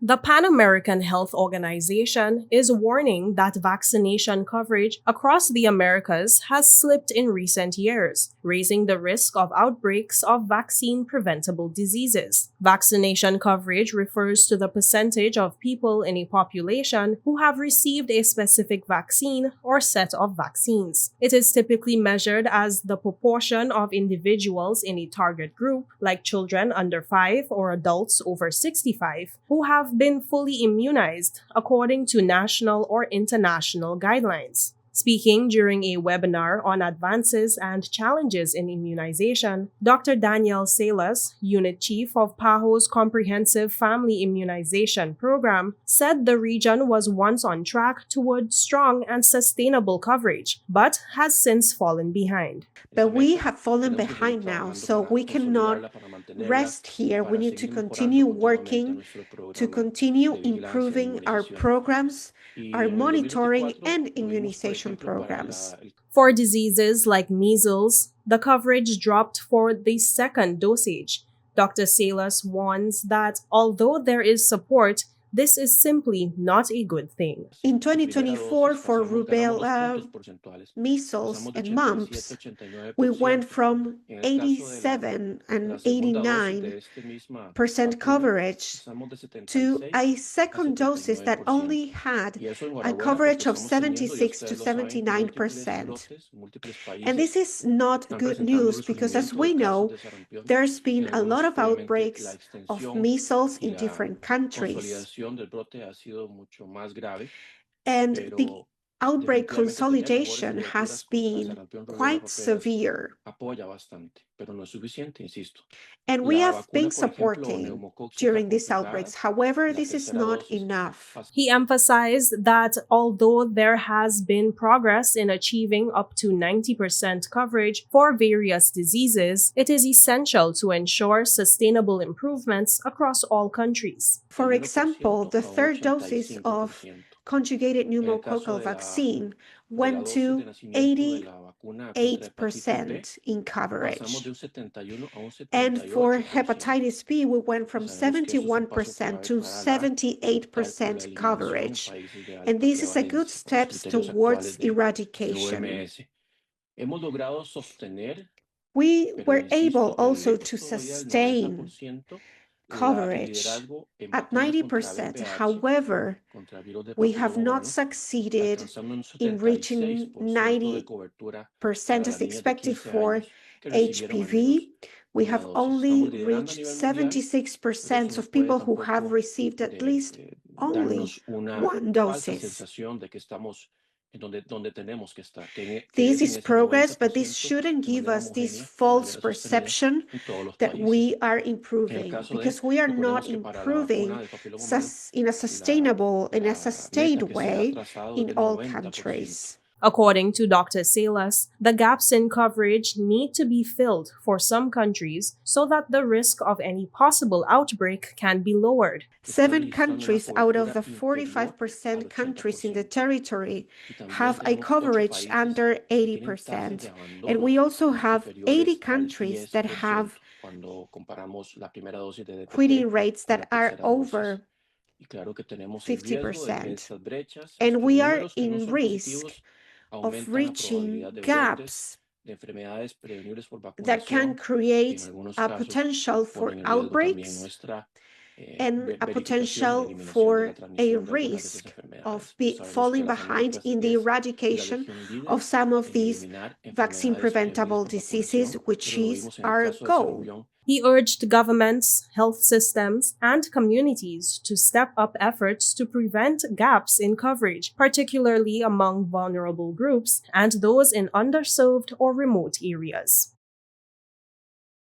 The Pan American Health Organization is warning that vaccination coverage across the Americas has slipped in recent years, raising the risk of outbreaks of vaccine preventable diseases. Vaccination coverage refers to the percentage of people in a population who have received a specific vaccine or set of vaccines. It is typically measured as the proportion of individuals in a target group, like children under 5 or adults over 65, who have been fully immunized according to national or international guidelines. Speaking during a webinar on advances and challenges in immunization, Dr. Danielle Salas, Unit Chief of Paho's Comprehensive Family Immunization Program, said the region was once on track toward strong and sustainable coverage, but has since fallen behind. But we have fallen behind now, so we cannot rest here. We need to continue working, to continue improving our programs, our monitoring and immunization programs. For diseases like measles, the coverage dropped for the second dosage. Dr. Salas warns that although there is support, this is simply not a good thing. In 2024, for rubella, measles, and mumps, we went from 87 and 89% coverage to a second doses that only had a coverage of 76 to 79%. And this is not good news because, as we know, there's been a lot of outbreaks of measles in different countries. And the outbreak consolidation has been quite severe. And we have been supporting during these outbreaks. However, this is not enough. He emphasized that although there has been progress in achieving up to 90% coverage for various diseases, it is essential to ensure sustainable improvements across all countries. For example, the third doses of conjugated pneumococcal vaccine went to 88% in coverage. And for hepatitis B, we went from 71% to 78% coverage. And this is a good step towards eradication. We were able also to sustain coverage at 90%. However, we have not succeeded in reaching 90% as expected for HPV. We have only reached 76% of people who have received at least only one dosage. This is progress, but this shouldn't give us this false perception that we are improving, because we are not improving in a sustained way in all countries. According to Dr. Salas, the gaps in coverage need to be filled for some countries so that the risk of any possible outbreak can be lowered. 7 countries out of the 45% countries in the territory have a coverage under 80%. And we also have 80 countries that have quitting rates that are over 50%. And we are in risk of reaching gaps that can create a potential for outbreaks and a potential for a risk of falling behind in the eradication of some of these vaccine preventable diseases, which is our goal. He urged governments, health systems, and communities to step up efforts to prevent gaps in coverage, particularly among vulnerable groups and those in underserved or remote areas.